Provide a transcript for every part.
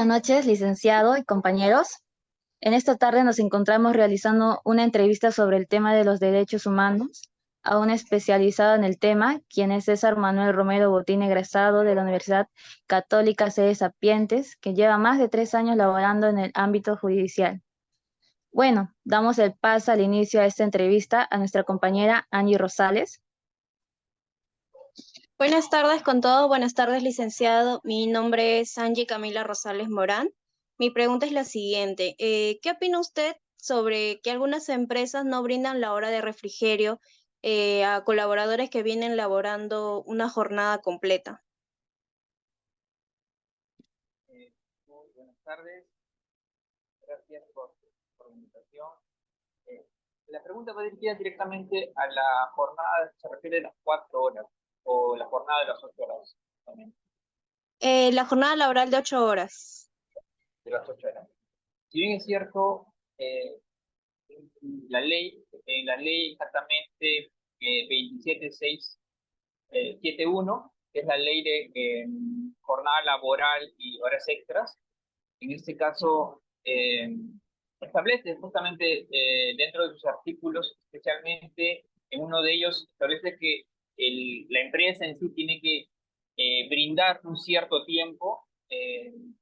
buenas noches, licenciado y compañeros. En esta tarde nos encontramos realizando una entrevista sobre el tema de los derechos humanos a un especializado en el tema, quien es César Manuel Romero Botín, egresado de la Universidad Católica Sede Sapientes, que lleva más de 3 años laborando en el ámbito judicial. Bueno, damos el paso al inicio a esta entrevista a nuestra compañera Angie Rosales. Buenas tardes con todo, buenas tardes licenciado. Mi nombre es Angie Camila Rosales Morán. Mi pregunta es la siguiente. ¿Qué opina usted sobre que algunas empresas no brindan la hora de refrigerio a colaboradores que vienen laborando una jornada completa? Muy buenas tardes, gracias por la invitación. Eh, la pregunta va dirigida directamente a la jornada, se refiere a las 4 horas o la jornada de las 8 horas también, La jornada laboral de 8 horas. de las 8 horas. Si bien es cierto, en la ley exactamente 27671, que es la ley de jornada laboral y horas extras, en este caso establece justamente dentro de sus artículos, especialmente en uno de ellos, establece que la empresa en sí tiene que brindar un cierto tiempo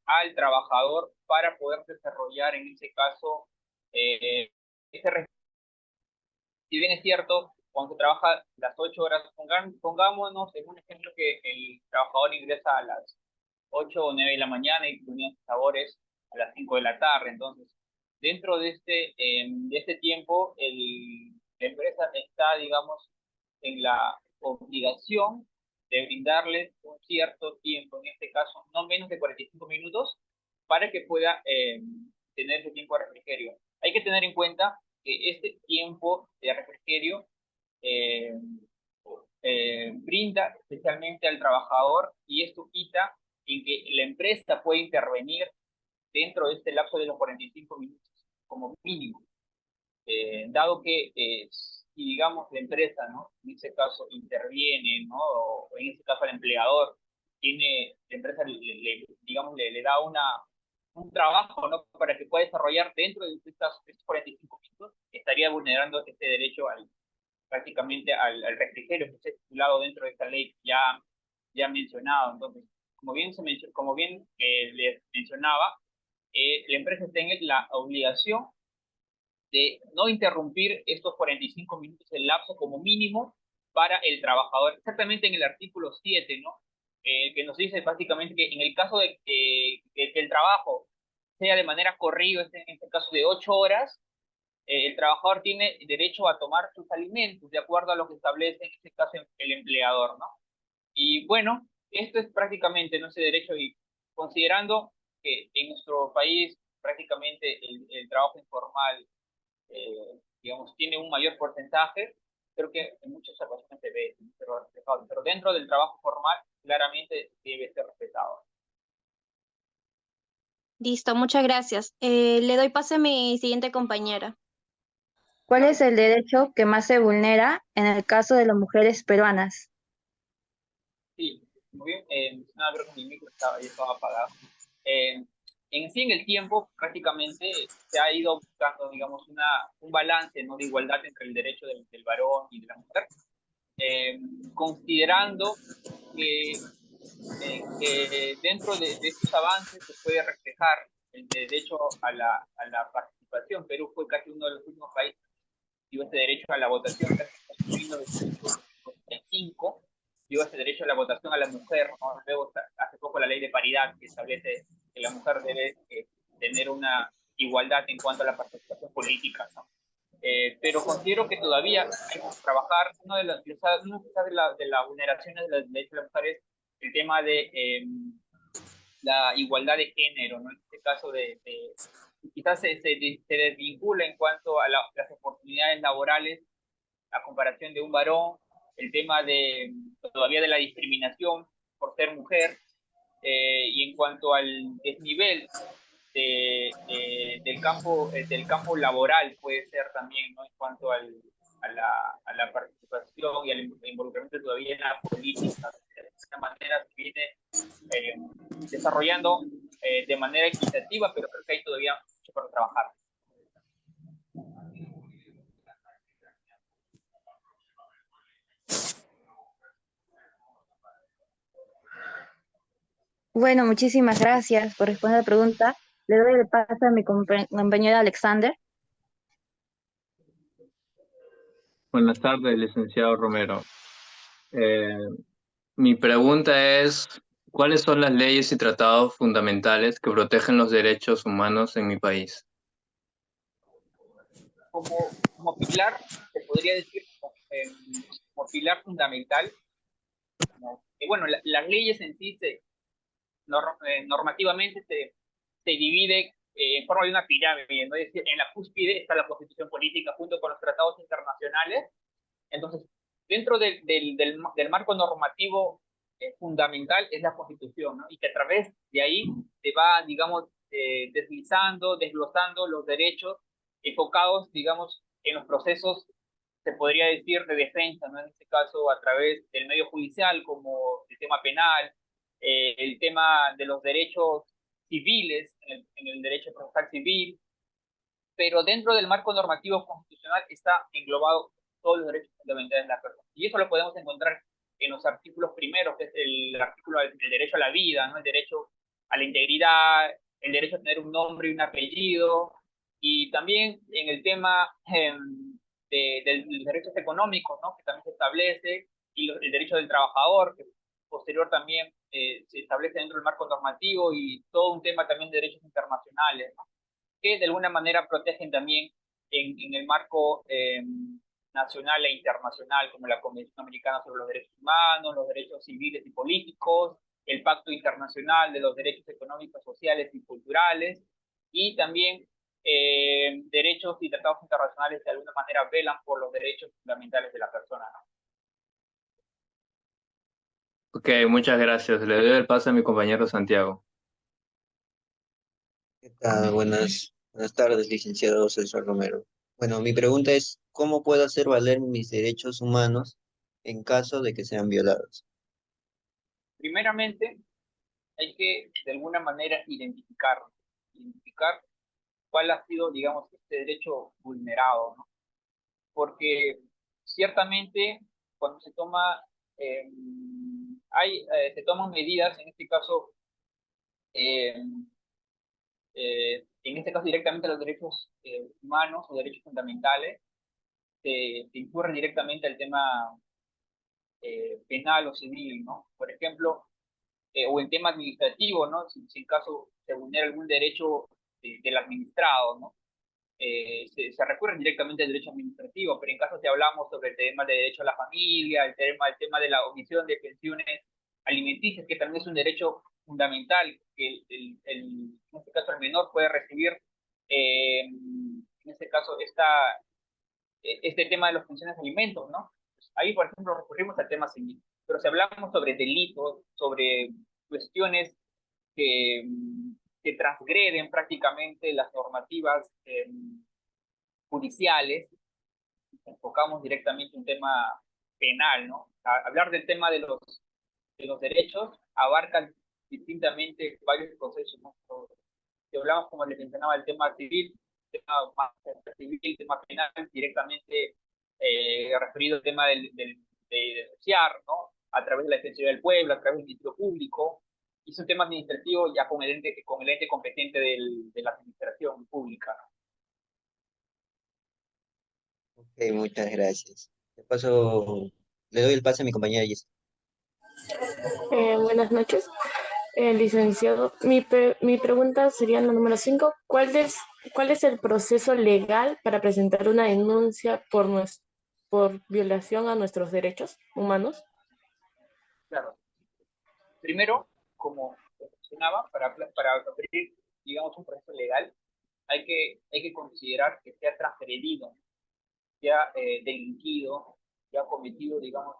al trabajador para poder desarrollar en ese caso eh, ese si bien es cierto, cuando se trabaja las 8 horas, pongámonos en un ejemplo que el trabajador ingresa a las 8 o 9 de la mañana y termina sus labores a las 5 de la tarde. Entonces, dentro de este tiempo, la empresa está, digamos, en la obligación de brindarles un cierto tiempo, en este caso, no menos de 45 minutos, para que pueda tener ese tiempo de refrigerio. Hay que tener en cuenta que este tiempo de refrigerio eh, brinda especialmente al trabajador y esto quita en que la empresa puede intervenir dentro de este lapso de los 45 minutos como mínimo, dado que si digamos la empresa, ¿no? En ese caso interviene, ¿no? O en ese caso el empleador la empresa digamos, le da un trabajo, ¿no? Para que pueda desarrollar dentro de estos 45 minutos, estaría vulnerando este derecho prácticamente al refrigerio que está estipulado dentro de esta ley ya mencionado. Entonces, como bien les mencionaba, la empresa tiene la obligación de no interrumpir estos 45 minutos el lapso como mínimo para el trabajador. Exactamente en el artículo 7, ¿no? Que nos dice básicamente que en el caso de que el trabajo sea de manera corrida, en este caso de 8 horas, el trabajador tiene derecho a tomar sus alimentos de acuerdo a lo que establece en este caso el empleador, ¿no? Y bueno, esto es prácticamente, ¿no? Ese derecho, y considerando que en nuestro país prácticamente el trabajo informal, digamos, tiene un mayor porcentaje, creo que en muchas ocasiones se ve reflejado, pero dentro del trabajo formal claramente debe ser respetado. Listo, muchas gracias. Le doy pase a mi siguiente compañera. ¿Cuál es el derecho que más se vulnera en el caso de las mujeres peruanas? Sí, muy bien, mencionaba, creo que mi micro estaba apagado. Eh, en sí, en el tiempo, prácticamente se ha ido buscando, digamos, un balance, ¿no? De igualdad entre el derecho del varón y de la mujer, eh, considerando que, dentro de estos avances se puede reflejar el derecho a la participación. Perú fue casi uno de los últimos países que dio ese derecho a la votación, casi en 1995 dio ese derecho a la votación a la mujer, ¿no? Luego, hace poco, la ley de paridad que establece que la mujer debe tener una igualdad en cuanto a la participación política, ¿no? Pero considero que todavía hay que trabajar. Una de las de las vulneraciones de los derechos de las mujeres, el tema de la igualdad de género, ¿no? En este caso quizás se desvincula en cuanto a las oportunidades laborales a comparación de un varón, el tema todavía de la discriminación por ser mujer, y en cuanto al desnivel del campo laboral puede ser también, ¿no? En cuanto a la participación y al involucramiento todavía en la política. De esta manera se viene desarrollando de manera equitativa, pero creo que hay todavía mucho por trabajar. Bueno, muchísimas gracias por responder la pregunta. Le doy el paso a mi compañero Alexander. Buenas tardes, licenciado Romero. Eh, Mi pregunta es, ¿cuáles son las leyes y tratados fundamentales que protegen los derechos humanos en mi país? Como pilar, se podría decir, como pilar fundamental, bueno, las leyes en sí normativamente se divide en forma de una pirámide, ¿no? Es decir, en la cúspide está la Constitución política junto con los tratados internacionales. Entonces, dentro del marco normativo fundamental es la Constitución, ¿no? Y que a través de ahí se va, digamos, deslizando, desglosando los derechos enfocados, digamos, en los procesos, se podría decir, de defensa, ¿no? En este caso, a través del medio judicial, como el tema penal, el tema de los derechos civiles, en el derecho procesal civil, pero dentro del marco normativo constitucional está englobado todos los derechos fundamentales de la persona. Y eso lo podemos encontrar en los artículos primeros, que es el artículo del derecho a la vida, ¿no? El derecho a la integridad, el derecho a tener un nombre y un apellido, y también en el tema de los derechos económicos, ¿no? Que también se establece, y el derecho del trabajador, que posterior también se establece dentro del marco normativo, y todo un tema también de derechos internacionales, ¿no? Que de alguna manera protegen también en el marco nacional e internacional, como la Convención Americana sobre los Derechos Humanos, los derechos civiles y políticos, el Pacto Internacional de los Derechos Económicos, Sociales y Culturales, y también derechos y tratados internacionales que de alguna manera velan por los derechos fundamentales de la persona, ¿no? Ok, muchas gracias. Le doy el paso a mi compañero Santiago. ¿Qué tal? Buenas tardes, licenciado César Romero. Bueno, mi pregunta es, ¿cómo puedo hacer valer mis derechos humanos en caso de que sean violados? Primeramente, hay que de alguna manera identificar cuál ha sido, digamos, este derecho vulnerado, ¿no? Porque ciertamente cuando se toma, eh, se toman medidas, eh, en este caso directamente los derechos humanos o derechos fundamentales, se incurre directamente al tema penal o civil, ¿no? Por ejemplo, o en tema administrativo, ¿no? Si en caso se vulnera algún derecho del administrado, ¿no? Se recurre directamente al derecho administrativo, pero en caso si hablamos sobre el tema de derecho a la familia, el tema de la omisión de pensiones alimenticias, que también es un derecho fundamental, que en este caso el menor puede recibir, en este caso, este tema de las pensiones de alimentos, ¿no? Ahí, por ejemplo, recurrimos al tema civil. Pero si hablamos sobre delitos, sobre cuestiones que, que transgreden prácticamente las normativas judiciales, enfocamos directamente un tema penal, ¿no? Hablar del tema de los derechos abarca distintamente varios procesos, ¿no? Si hablamos, como les mencionaba, el tema civil, tema más civil, tema penal, directamente referido al tema de denunciar, ¿no? A través de la Defensoría del Pueblo, a través del Ministerio Público, y es un tema administrativo ya con el ente competente de la administración pública, ¿no? Ok, muchas gracias. Le doy el pase a mi compañera Jessica. Buenas noches, licenciado. Mi pregunta sería la número 5. ¿Cuál es el proceso legal para presentar una denuncia por violación a nuestros derechos humanos? Claro. Primero, como mencionaba, para abrir, digamos, un proceso legal, hay que considerar que se ha transgredido, se ha delinquido, se ha cometido, digamos,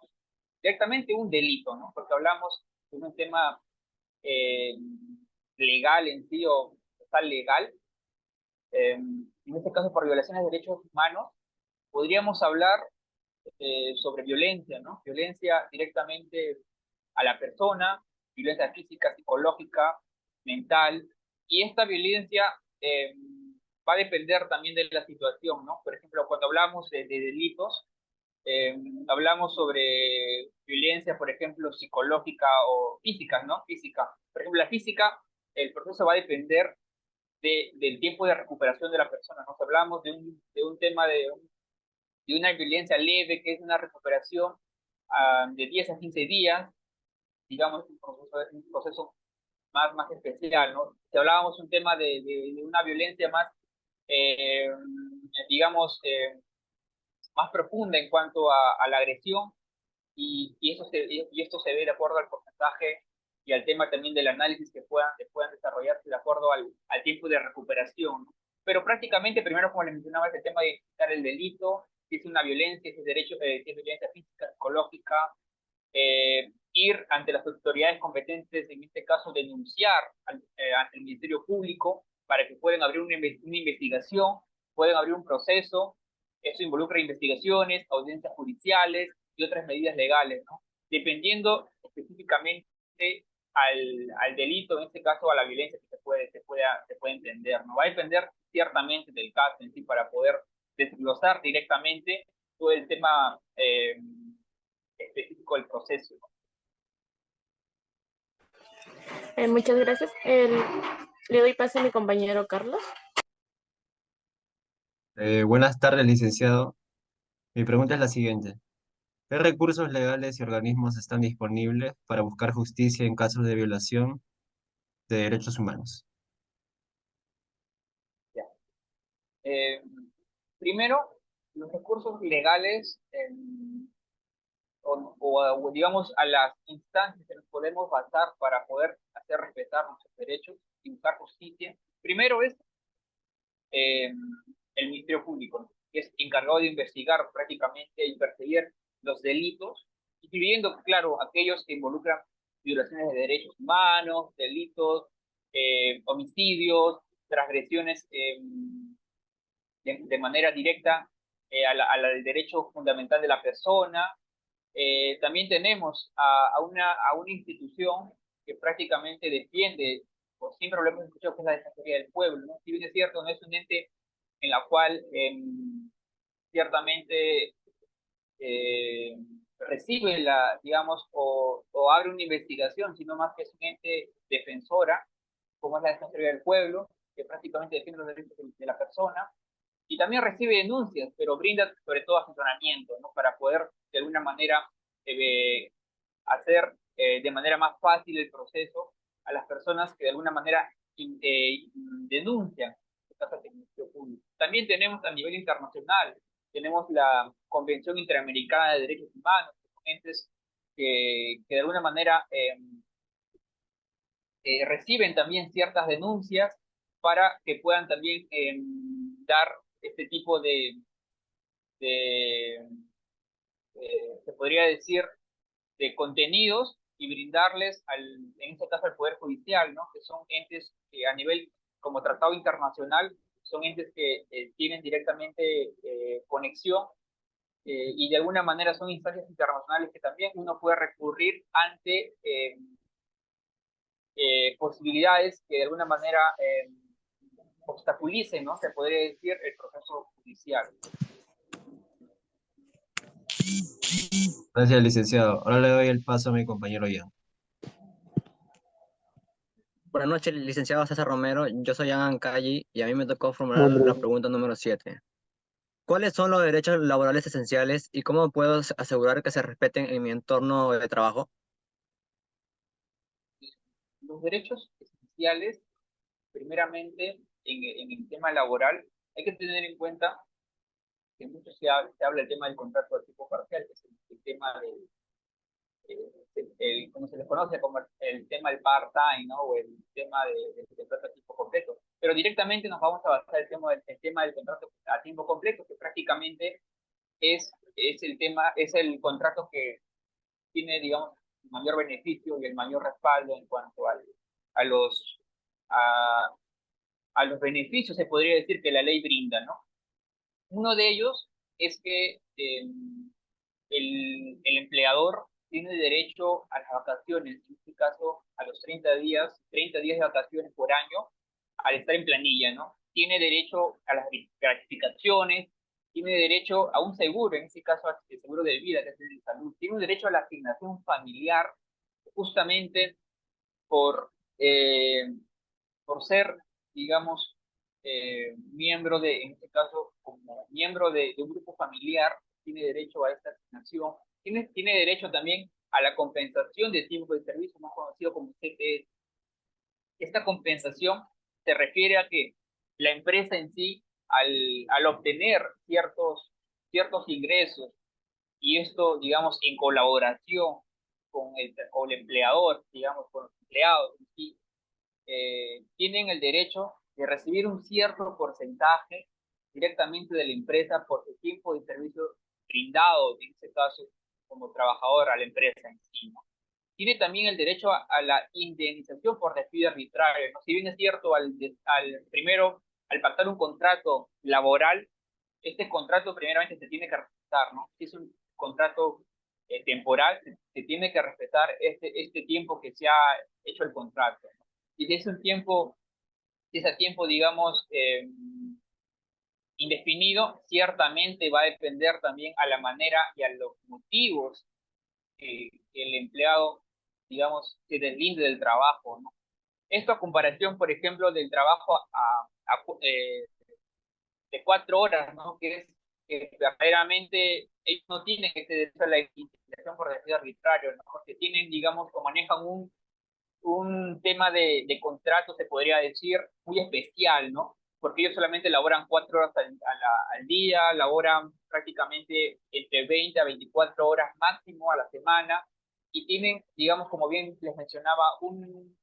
directamente un delito, ¿no? Porque hablamos de un tema eh, legal en sí o tal legal. En este caso, por violaciones de derechos humanos, podríamos hablar sobre violencia, ¿no? Violencia directamente a la persona, violencia física, psicológica, mental, Y esta violencia va a depender también de la situación, ¿no? Por ejemplo, cuando hablamos de delitos, hablamos sobre violencia, por ejemplo, psicológica o física, ¿no? Física. Por ejemplo, la física, el proceso va a depender del tiempo de recuperación de la persona. Nos hablamos de un tema de una violencia leve, que es una recuperación de 10 a 15 días, digamos, un proceso más especial, ¿no? Si hablábamos un tema de una violencia más, eh, digamos, más profunda en cuanto a la agresión, y esto se ve de acuerdo al porcentaje y al tema también del análisis que puedan desarrollarse de acuerdo al tiempo de recuperación, ¿no? Pero prácticamente, primero, como les mencionaba, es el tema de identificar el delito, si es una violencia, si es derecho, si es violencia física, psicológica, ir ante las autoridades competentes, en este caso denunciar ante el Ministerio Público para que puedan abrir una investigación, pueden abrir un proceso. Eso involucra investigaciones, audiencias judiciales y otras medidas legales, ¿no? Dependiendo específicamente al delito, en este caso a la violencia que se puede entender, ¿no? Va a depender ciertamente del caso en sí para poder desglosar directamente todo el tema específico del proceso. Muchas gracias. Le doy paso a mi compañero Carlos. Buenas tardes, licenciado. Mi pregunta es la siguiente. ¿Qué recursos legales y organismos están disponibles para buscar justicia en casos de violación de derechos humanos? Ya. Primero, los recursos legales digamos a las instancias que nos podemos basar para poder hacer respetar nuestros derechos y buscar justicia. Primero es eh, el Ministerio Público, ¿no? Que es encargado de investigar prácticamente y perseguir los delitos, incluyendo, claro, aquellos que involucran violaciones de derechos humanos, delitos, homicidios, transgresiones de manera directa a la del derecho fundamental de la persona. También tenemos a una institución que prácticamente defiende, por siempre lo hemos escuchado, que es la Defensoría del Pueblo, ¿no? Si bien es cierto, no es un ente en la cual ciertamente eh, recibe digamos, o abre una investigación, sino más que es un ente defensora, como es la Defensoría del Pueblo, que prácticamente defiende los derechos de la persona, y también recibe denuncias, pero brinda sobre todo asesoramiento, ¿no? Para poder de alguna manera hacer de manera más fácil el proceso a las personas que de alguna manera denuncian casos de Ministerio Público. También tenemos a nivel internacional, tenemos la Convención Interamericana de Derechos Humanos, entes que de alguna manera reciben también ciertas denuncias para que puedan también dar este tipo de se podría decir, de contenidos y brindarles, en este caso, al Poder Judicial, ¿no? Que son entes que a nivel, como tratado internacional, son entes que tienen directamente conexión y de alguna manera son instancias internacionales que también uno puede recurrir ante posibilidades que de alguna manera obstaculicen, ¿no? Se podría decir, el proceso judicial. Gracias, licenciado. Ahora le doy el paso a mi compañero Ian. Buenas noches, licenciado César Romero. Yo soy Ian Ancayi y a mí me tocó formular la pregunta número 7. ¿Cuáles son los derechos laborales esenciales y cómo puedo asegurar que se respeten en mi entorno de trabajo? Los derechos esenciales, primeramente, en el tema laboral, hay que tener en cuenta que mucho se habla del tema del contrato de tipo parcial, que es el tema como se les conoce como el tema del part-time, ¿no? O el tema del contrato a tiempo completo. Pero directamente nos vamos a basar el tema del contrato a tiempo completo, que prácticamente es el contrato que tiene, digamos, el mayor beneficio y el mayor respaldo en cuanto a los a, a los beneficios, se podría decir, que la ley brinda, ¿no? Uno de ellos es que el empleador tiene derecho a las vacaciones, en este caso a los 30 días de vacaciones por año, al estar en planilla, ¿no? Tiene derecho a las gratificaciones, tiene derecho a un seguro, en este caso el seguro de vida, que es el de salud, tiene un derecho a la asignación familiar justamente por, eh, por ser, digamos, miembro de, en este caso, como miembro de un grupo familiar, tiene derecho a esta asignación, tiene derecho también a la compensación de tiempo de servicio, más conocido como CTS. Esta compensación se refiere a que la empresa en sí, al obtener ciertos ingresos, y esto, digamos, en colaboración con el empleador, digamos, con los empleados en sí, tienen el derecho de recibir un cierto porcentaje directamente de la empresa por su tiempo de servicio brindado, en este caso, como trabajador a la empresa en sí, ¿no? Tiene también el derecho a la indemnización por despido arbitrario, ¿no? Si bien es cierto, primero, al pactar un contrato laboral, este contrato primeramente se tiene que respetar, ¿no? Si es un contrato temporal, se tiene que respetar este tiempo que se ha hecho el contrato, ¿no? Y si es un tiempo, si es a tiempo, digamos, indefinido, ciertamente va a depender también a la manera y a los motivos que el empleado, digamos, se deslinde del trabajo, ¿no? Esto a comparación, por ejemplo, del trabajo de 4 horas, ¿no? Que es que verdaderamente ellos no tienen ese derecho a la indemnización por despido arbitrario, ¿no? Porque tienen, digamos, o manejan un tema de contrato, se podría decir, muy especial, ¿no? Porque ellos solamente laboran 4 horas al día, laboran prácticamente entre 20 a 24 horas máximo a la semana, y tienen, digamos, como bien les mencionaba, un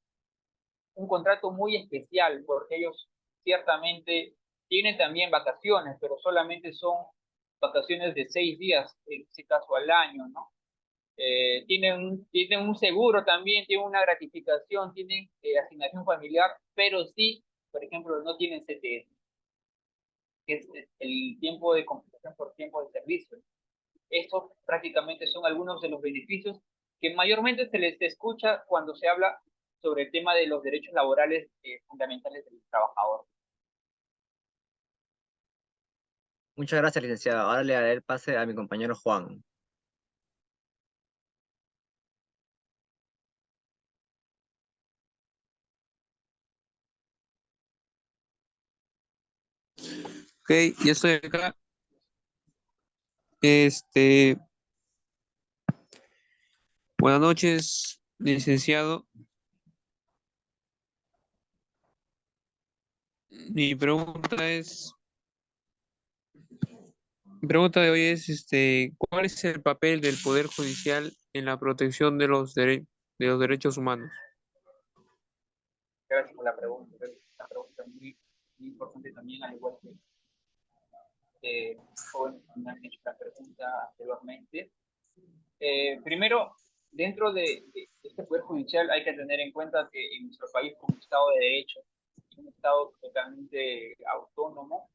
contrato muy especial, porque ellos ciertamente tienen también vacaciones, pero solamente son vacaciones de 6 días, en este caso al año, ¿no? Tienen un seguro también, tienen una gratificación, tienen asignación familiar, pero sí, por ejemplo, no tienen CTS, que es el tiempo de compensación por tiempo de servicio. Estos prácticamente son algunos de los beneficios que mayormente se les escucha cuando se habla sobre el tema de los derechos laborales fundamentales del trabajador. Muchas gracias, licenciado. Ahora le daré el pase a mi compañero Juan. Ok, ya estoy acá. Este, Buenas noches, licenciado. Mi pregunta es, mi pregunta de hoy es, ¿cuál es el papel del Poder Judicial en la protección de de los derechos humanos? Gracias por la pregunta. Una pregunta muy importante también, al igual que jóvenes que me han hecho la pregunta anteriormente. Primero, dentro de este Poder Judicial hay que tener en cuenta que en nuestro país, como Estado de Derecho, un Estado totalmente autónomo,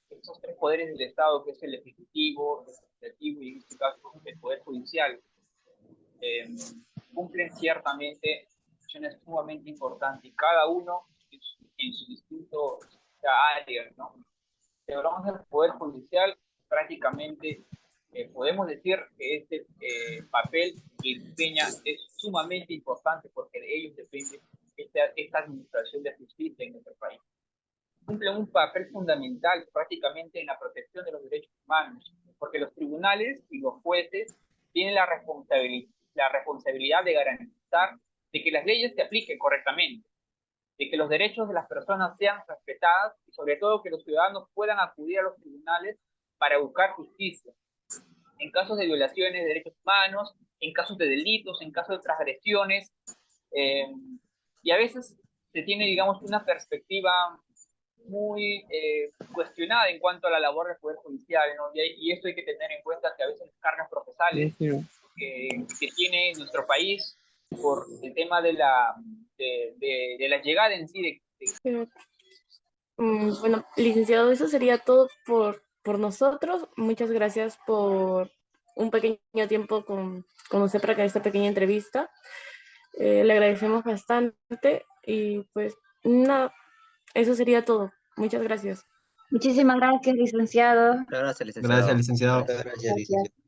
estos tres poderes del Estado, que es el Ejecutivo, el Legislativo y en este caso el Poder Judicial, eh, cumplen ciertamente funciones sumamente importantes, y cada uno en su distinto área, ¿no? Si hablamos del Poder Judicial, prácticamente podemos decir que este papel que desempeña es sumamente importante porque de ellos depende esta administración de justicia en nuestro país. Cumplen un papel fundamental prácticamente en la protección de los derechos humanos, porque los tribunales y los jueces tienen la responsabilidad de garantizar de que las leyes se apliquen correctamente, de que los derechos de las personas sean respetados y sobre todo que los ciudadanos puedan acudir a los tribunales para buscar justicia en casos de violaciones de derechos humanos, en casos de delitos, en casos de transgresiones, eh, y a veces se tiene, digamos, una perspectiva muy cuestionada en cuanto a la labor del Poder Judicial, ¿no? Y esto hay que tener en cuenta que a veces las cargas procesales que tiene nuestro país por el tema de la llegada en sí Bueno, licenciado, eso sería todo por nosotros. Muchas gracias por un pequeño tiempo con usted para esta pequeña entrevista. Le agradecemos bastante y pues No, eso sería todo. Muchas gracias. Muchísimas gracias, licenciado. Muchas gracias, Gracias, licenciado. licenciado. Muchas gracias, Gracias. licenciado.